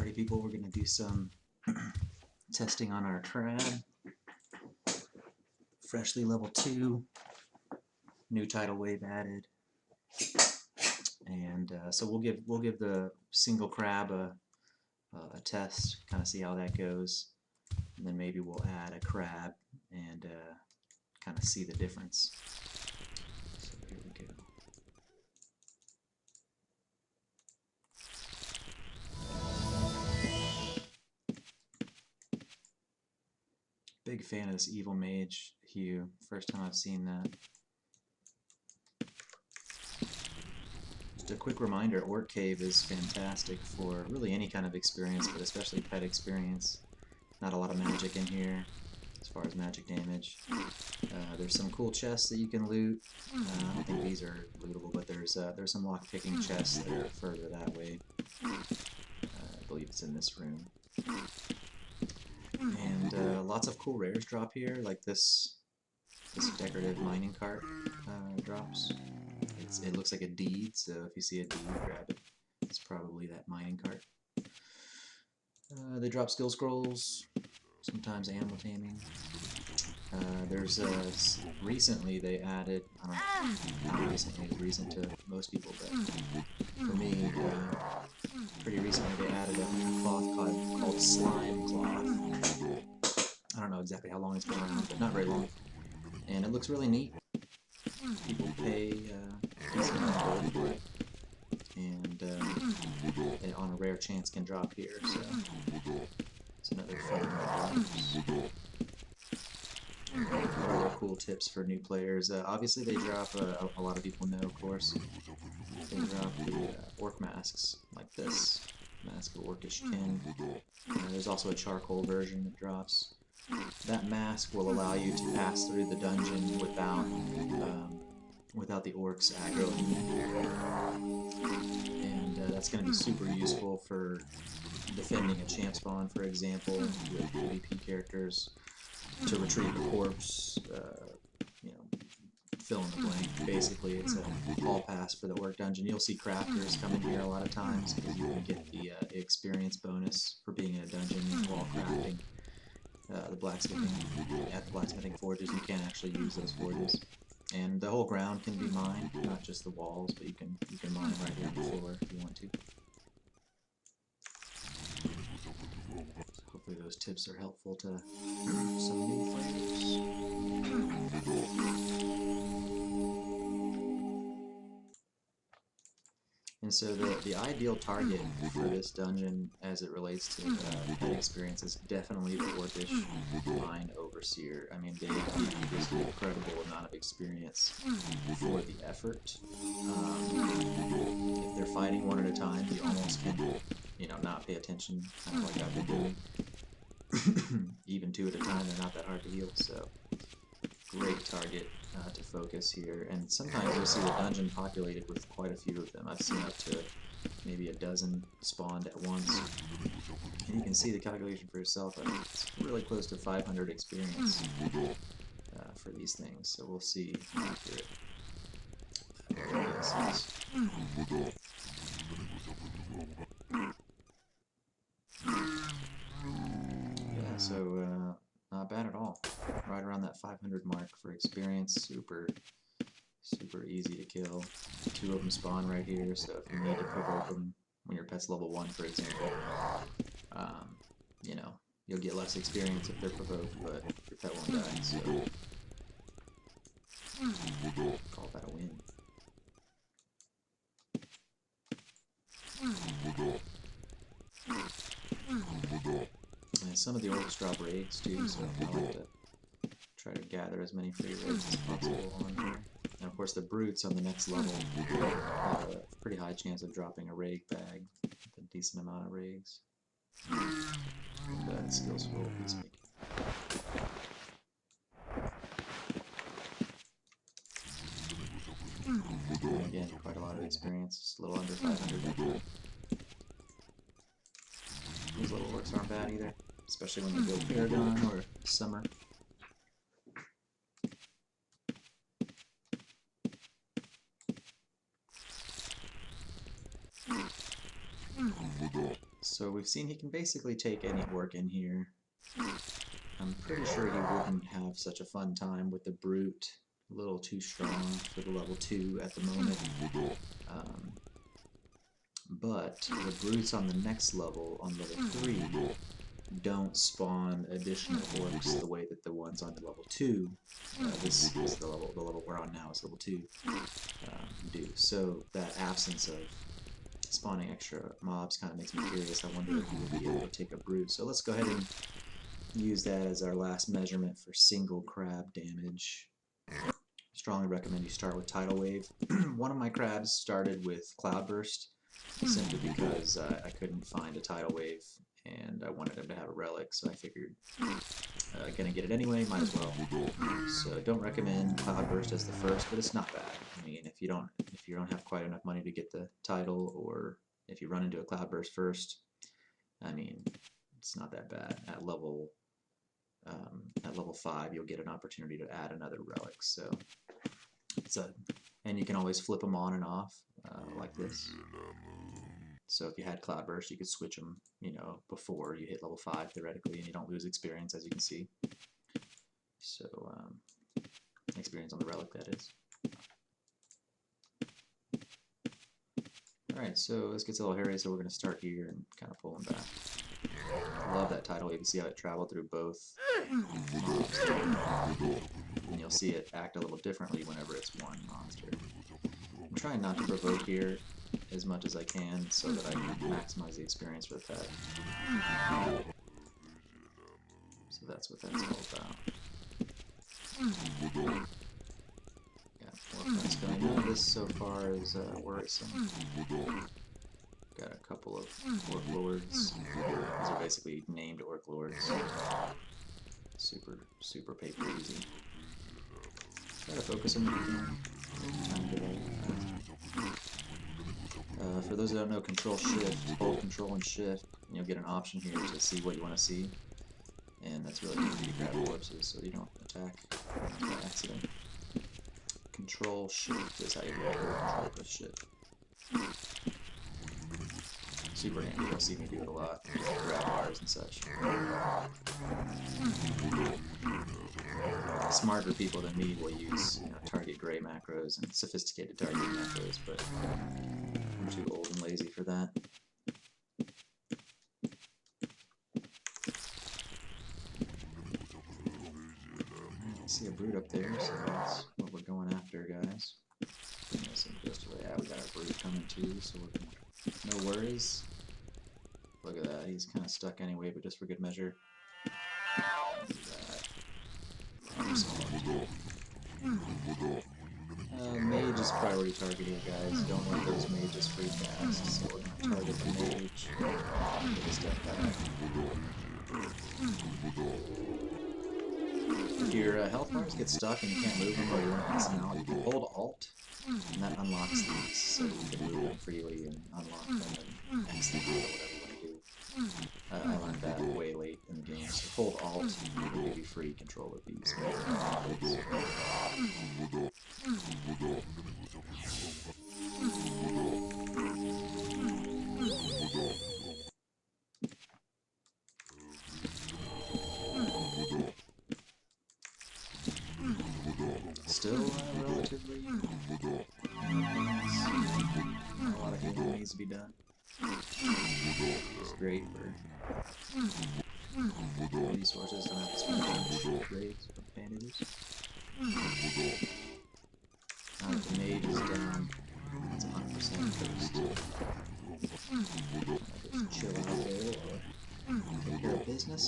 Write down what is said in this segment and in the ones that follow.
Party people, we're going to do some testing on our crab. Freshly level 2, new tidal wave added, and so we'll give the single crab a test, kind of see how that goes, and then maybe we'll add a crab and kind of see the difference. So here we go. Big fan of this evil mage hue. First time I've seen that. Just a quick reminder, Orc Cave is fantastic for really any kind of experience, but especially pet experience. Not a lot of magic in here as far as magic damage. There's some cool chests that you can loot. I don't think these are lootable, but there's some lock-picking chests that are further that way. I believe it's in this room. And lots of cool rares drop here, like this decorative mining cart drops. It looks like a deed, so if you see a deed, grab it. It's probably that mining cart. They drop skill scrolls, sometimes animal taming. There's recently they added, not recently, it's recent to most people, but for me, pretty recently they added a cloth called Slime Cloth. I don't know exactly how long it's been around, but not very long. And it looks really neat. People pay a decent amount of gold for it. And it on a rare chance can drop here, so it's another fun one. What other cool tips for new players? Obviously they drop, a lot of people know, of course, they drop the orc masks, like this mask of Orcish Kin. There's also a charcoal version that drops. That mask will allow you to pass through the dungeon without the orcs aggroing you. And that's going to be super useful for defending a champ spawn, for example, with PvP characters, to retrieve a corpse, you know, fill in the blank. Basically, it's a hall pass for the orc dungeon. You'll see crafters come in here a lot of times because you can get the experience bonus for being in a dungeon while crafting. The blacksmithing, at the blacksmithing forges, you can actually use those forges. And the whole ground can be mined, not just the walls, but you can mine right here on the floor if you want to. So hopefully those tips are helpful to some new players. And so the ideal target for this dungeon as it relates to pet experience is definitely the Orcish Mine Overseer. I mean, they give you this incredible amount of experience for the effort. If they're fighting one at a time, you almost can, you know, not pay attention, kind of like I've been doing. Even 2 at a time, they're not that hard to heal, so great target to focus here. And sometimes you'll see the dungeon populated with quite a few of them. I've seen up to maybe a dozen spawned at once. And you can see the calculation for yourself. I mean, it's really close to 500 experience for these things, so we'll see how accurate this is. Yeah, so not bad at all. Right around that 500 mark for experience. Super easy to kill. 2 of them spawn right here, so if you need to provoke them when your pet's level 1, for example, you know, you'll get less experience if they're provoked, but your pet won't die, so call that a win. And some of the orcs drop raids too, so I like to try to gather as many free raids as possible on here. And of course the brutes on the next level have a pretty high chance of dropping a rag bag with a decent amount of rags. That skill scroll peacemaking. And again, quite a lot of experience, just a little under 500. These little orcs aren't bad either, especially when they go Paragon or Summer. So we've seen he can basically take any orc in here. I'm pretty sure he wouldn't have such a fun time with the brute. A little too strong for the level 2 at the moment. But the brutes on the next level, on level 3, don't spawn additional orcs the way that the ones on level 2, this is the level we're on now is level 2, do. So that absence of spawning extra mobs kind of makes me curious. I wonder if he will be able to take a brute. So let's go ahead and use that as our last measurement for single crab damage. Strongly recommend you start with tidal wave. One of my crabs started with cloudburst simply because I couldn't find a tidal wave and I wanted him to have a relic, so I figured gonna get it anyway, might as well. So don't recommend cloudburst as the first, but it's not bad. I mean, if you don't have quite enough money to get the title, or if you run into a cloudburst first, I mean, it's not that bad. At level 5, you'll get an opportunity to add another relic. So and you can always flip them on and off like this. So if you had cloudburst, you could switch them, you know, before you hit level 5 theoretically, and you don't lose experience, as you can see. So experience on the relic, that is. Alright, so this gets a little hairy, so we're going to start here and kind of pull them back. Love that tidal wave. You see how it traveled through both mobs there. And you'll see it act a little differently whenever it's one monster. I'm trying not to provoke here as much as I can so that I can maximize the experience for the pet. So that's what that's all about. Got more friends coming. None of this so far is worrisome. Got a couple of orc lords. These are basically named orc lords. Super paper easy. Try to focus them if you can. For those that don't know, Control Shift, hold Control and Shift, and you'll get an option here to see what you want to see. And that's really good for you to grab corpses so you don't attack by accident. Control Shift is how you hold Control plus Shift. Super handy, you'll see me do it a lot. Grab bars and such. Smarter people than me will use, you know, target gray macros and sophisticated target macros, but I'm too old and lazy for that. I see a brute up there, so that's what we're going after, guys. Yeah, we got our brute coming too, so we're gonna, no worries. Look at that, he's kind of stuck anyway, but just for good measure. Mage is priority target here, guys. Don't let those mages free fast, so we're gonna target the mage. Take a step back. If your health bars get stuck and you can't move them or you want to X them out, you can hold Alt, and that unlocks these, so you can move them freely and unlock them and X them out or whatever you want to do. I learned that way late in the game, so hold Alt and it'll give you free control of these. Still relatively not a lot of healing needs to be done. It's great for resources, don't have to spend much grades for bandages. Now that the mage is down, it's 100% coast. Just chill out there or take care of business.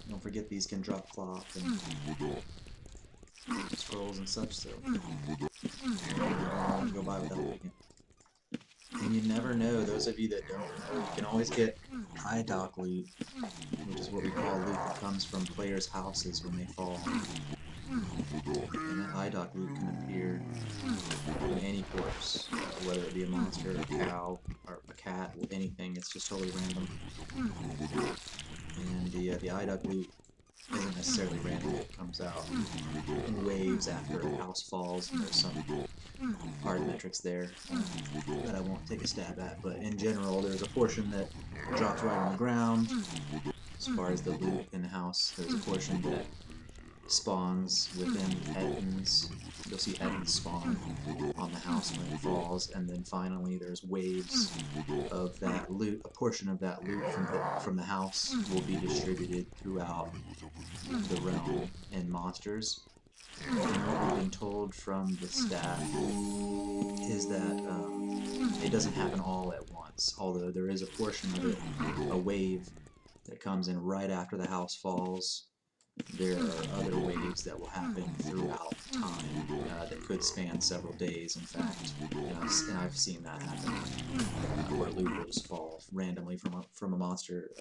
Don't forget these can drop cloth and scrolls and such, so don't go by without doing it. And you never know, those of you that don't know, you can always get high dock loot, which is what we call loot that comes from players' houses when they fall. And that high dock loot can appear in any corpse, whether it be a monster, a cow, or a cat, or anything. It's just totally random. And the eye duck loot isn't necessarily random. It comes out in waves after a house falls, and there's some hard metrics there that I won't take a stab at. But in general, there's a portion that drops right on the ground. As far as the loot in the house, there's a portion that spawns within ettins. You'll see ettins spawn on the house when it falls, and then finally there's waves of that loot. A portion of that loot from the house will be distributed throughout the realm and monsters. And what we've been told from the staff is that it doesn't happen all at once, although there is a portion of it, a wave that comes in right after the house falls. There are other waves that will happen throughout time that could span several days, in fact, and I've seen that happen, where loot will just fall randomly from a monster,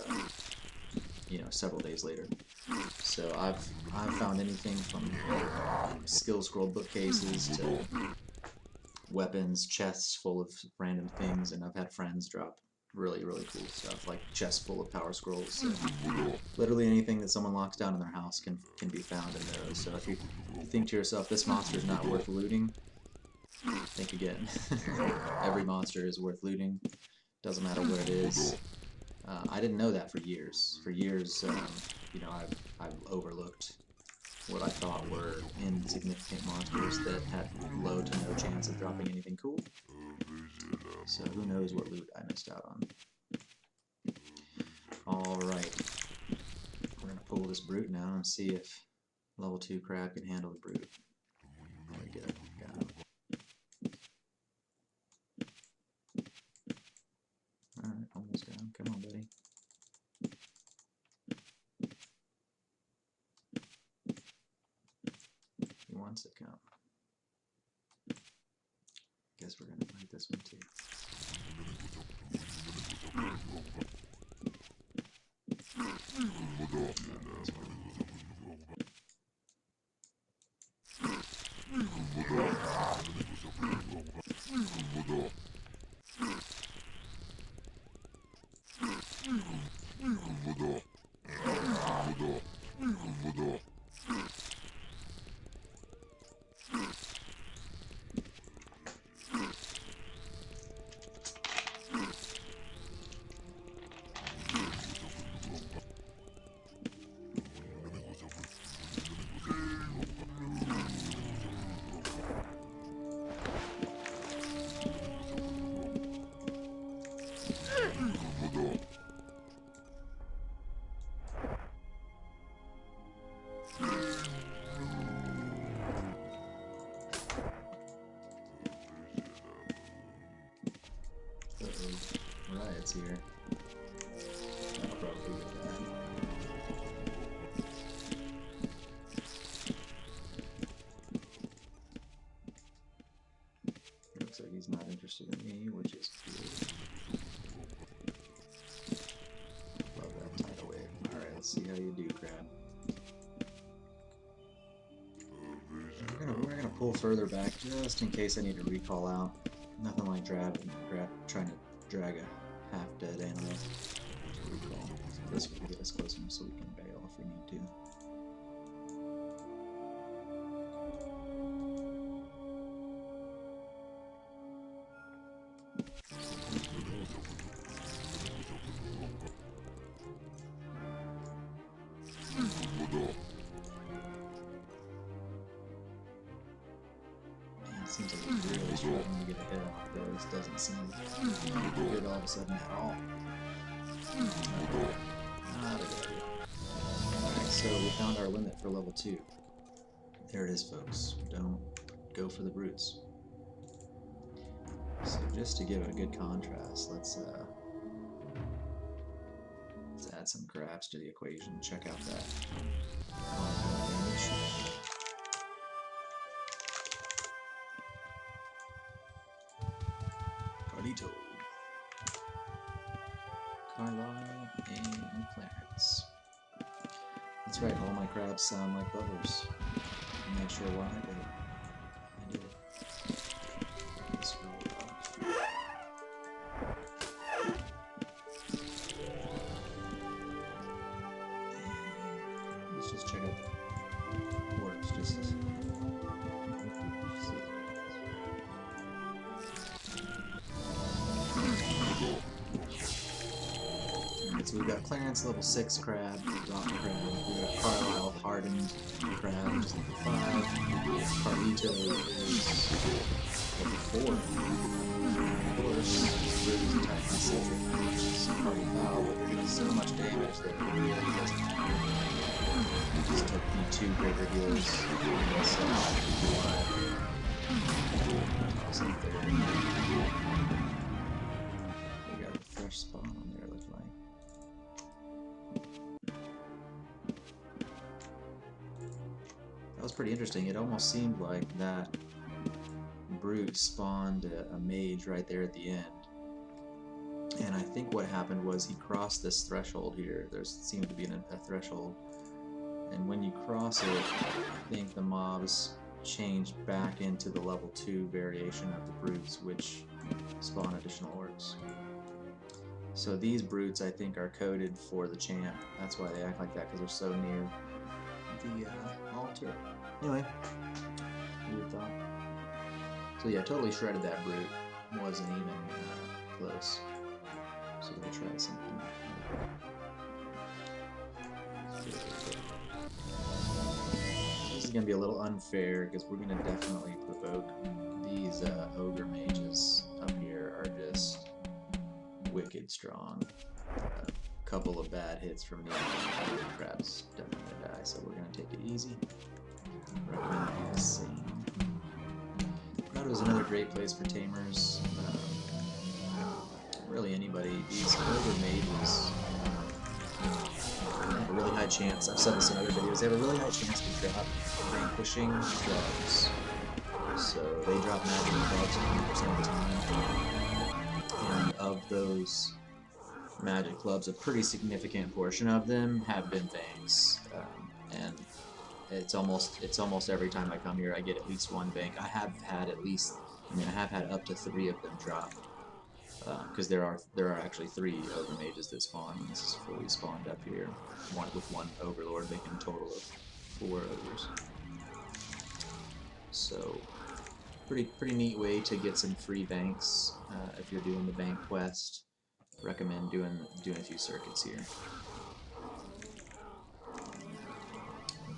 several days later. So I've found anything from skill scroll bookcases to weapons, chests full of random things, and I've had friends drop really, really cool stuff, like chests full of power scrolls. So literally anything that someone locks down in their house can be found in those. So if you think to yourself, this monster is not worth looting, think again. Every monster is worth looting. Doesn't matter what it is. I didn't know that for years. For years, I've overlooked what I thought were insignificant monsters that had low to no chance of dropping anything cool. So who knows what loot I missed out on. Alright. We're going to pull this brute now and see if level 2 crab can handle the brute. There we go. Got him. Alright, almost down. Come on, buddy. He wants to come. Guess we're going to fight this one too. Riot's here. That'll probably get bad. Looks like he's not interested in me, which is good. Love that tidal wave. Alright, let's see how you do, crab. We're gonna pull further back just in case I need to recall out. Nothing like trying to drag a half-dead animal to recall. So this will get us close enough so we can bail if we need to. Man, it seems like we're really struggling to get a hit off those. Doesn't seem good all of a sudden at all. Not a good idea. Alright, so we found our limit for level 2. There it is, folks. Don't go for the brutes. So just to give it a good contrast, let's add some crabs to the equation. Check out that damage. Carlito, Carla, and Clarence. That's right, all my crabs sound like bubblers. I'm not sure why, but I did. This roll off. Let's just we've got Clarence level 6 crab, rock crab, we have Carlisle hardened crab, which is level 5, Carlito is level 4, of course, Bruce attacking Cedric, it's party foul, but there is so much damage that it really doesn't matter. Just took me 2 greater heals, so toss up there. We got a fresh spawn on there, looks like. That was pretty interesting. It almost seemed like that brute spawned a mage right there at the end. And I think what happened was he crossed this threshold here. There seemed to be a threshold. And when you cross it, I think the mobs change back into the level 2 variation of the brutes, which spawn additional orcs. So these brutes, I think, are coded for the champ. That's why they act like that, because they're so near the altar. Anyway, weird thought. So yeah, totally shredded that brute. Wasn't even close. So we'll try something. This is going to be a little unfair because we're going to definitely provoke these ogre mages up here are just wicked strong. A couple of bad hits from the crab's definitely going to die, so we're going to take it easy. Recommend do the same. That was another great place for tamers. Really anybody. These ogre mages have a really high chance, I've said this in other videos, they have a really high chance to drop vanquishing clubs. So they drop magic clubs 100% of the time. And of those magic clubs, a pretty significant portion of them have been Vanks. And it's almost every time I come here I get at least one Vank. I have had up to 3 of them drop. Because there are actually 3 ogre mages that spawn when this is fully spawned up here. With one overlord making a total of 4 ogres. So pretty neat way to get some free banks if you're doing the bank quest. Recommend doing a few circuits here.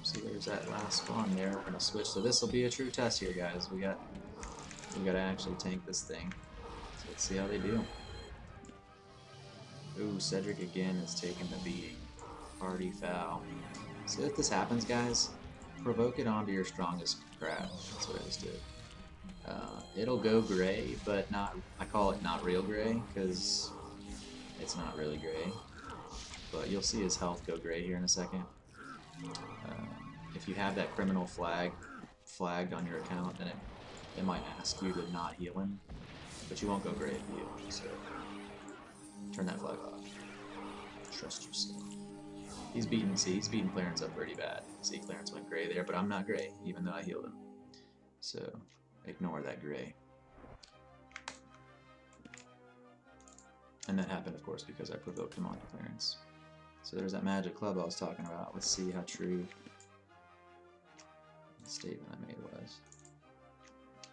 See, there's that last spawn there. We're gonna switch. So this will be a true test here, guys. We gotta actually tank this thing. So let's see how they do. Ooh, Cedric again is taking the beating. Party foul. So if this happens, guys, provoke it onto your strongest crab. That's what I just did. It'll go gray, but not. I call it not real gray because it's not really gray. But you'll see his health go gray here in a second. If you have that criminal flagged on your account, then it might ask you to not heal him, but you won't go gray if you heal him. So turn that flag off. Trust yourself. He's beating Clarence up pretty bad. See, Clarence went gray there, but I'm not gray, even though I healed him. So ignore that gray. And that happened, of course, because I provoked him onto Clarence. So there's that magic club I was talking about. Let's see how true the statement I made was.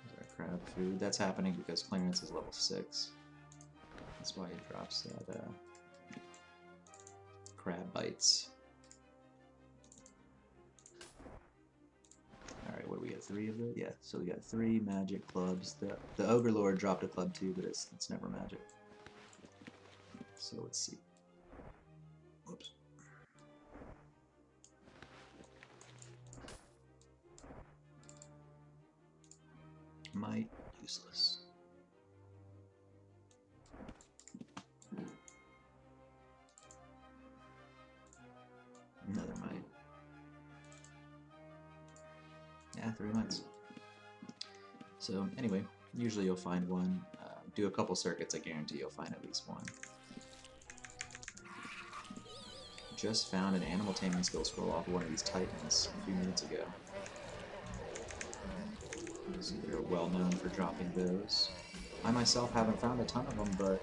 There's our crab food. That's happening because Clarence is level 6. That's why he drops that crab bites. Alright, what do we get? 3 of those? Yeah, so we got 3 magic clubs. The Ogre Lord dropped a club too, but it's never magic. So let's see. Whoops. Might, useless. Another might. Yeah, 3 mites. So anyway, usually you'll find one. Do a couple circuits, I guarantee you'll find at least one. Just found an animal taming skill scroll off one of these titans a few minutes ago. So they're well known for dropping those. I myself haven't found a ton of them, but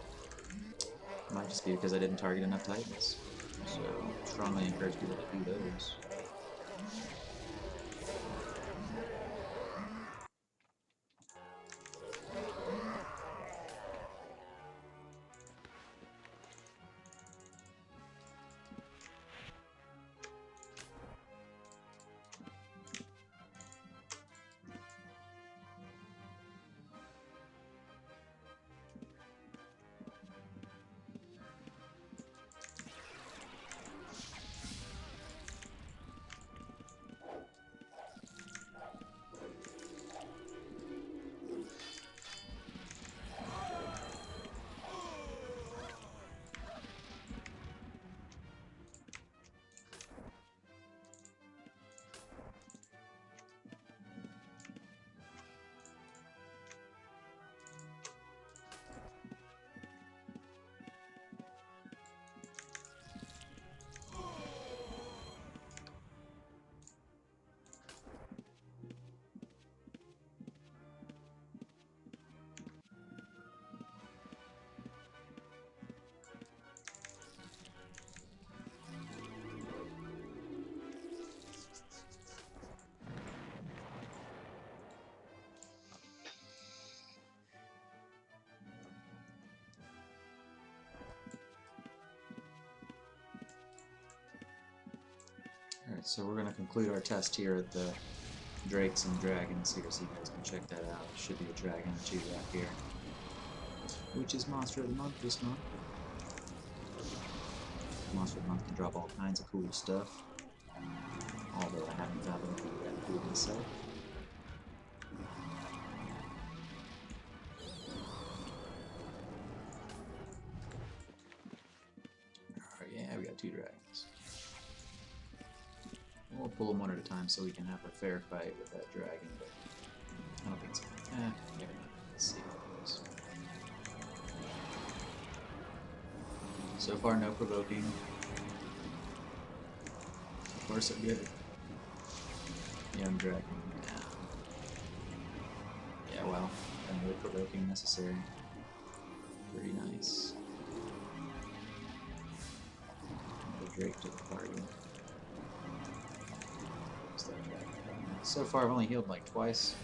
it might just be because I didn't target enough titans. So strongly encourage people to do those. So we're going to conclude our test here at the Drakes and Dragons here, so you guys can check that out. Should be a dragon or two back here, which is Monster of the Month this month. Monster of the Month can drop all kinds of cool stuff, although I haven't found anything that cool myself. Alright, yeah, we got 2 dragons. We'll pull them one at a time so we can have a fair fight with that dragon, but I don't think so. Maybe not. Let's see how it goes. So far, no provoking. So far, so good. Young dragon. Yeah, well, no provoking necessary. Pretty nice. Another Drake to the party. So far, I've only healed like twice.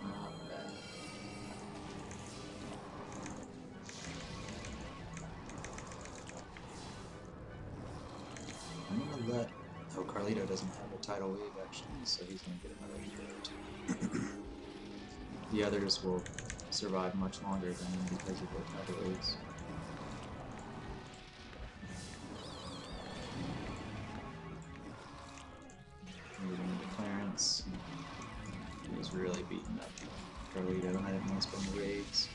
Not bad. I'm gonna let. Oh, Carlito doesn't have a tidal wave actually, so he's gonna get another hero too. The others will survive much longer than him because of their tidal waves. Moving into Clarence. He's really beating up Carlito, and I didn't want to spend the raids.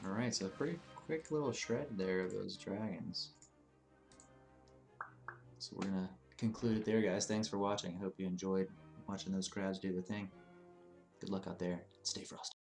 Alright, so a pretty quick little shred there of those dragons. So we're gonna conclude it there, guys. Thanks for watching. I hope you enjoyed watching those crabs do the thing. Good luck out there. Stay frosty.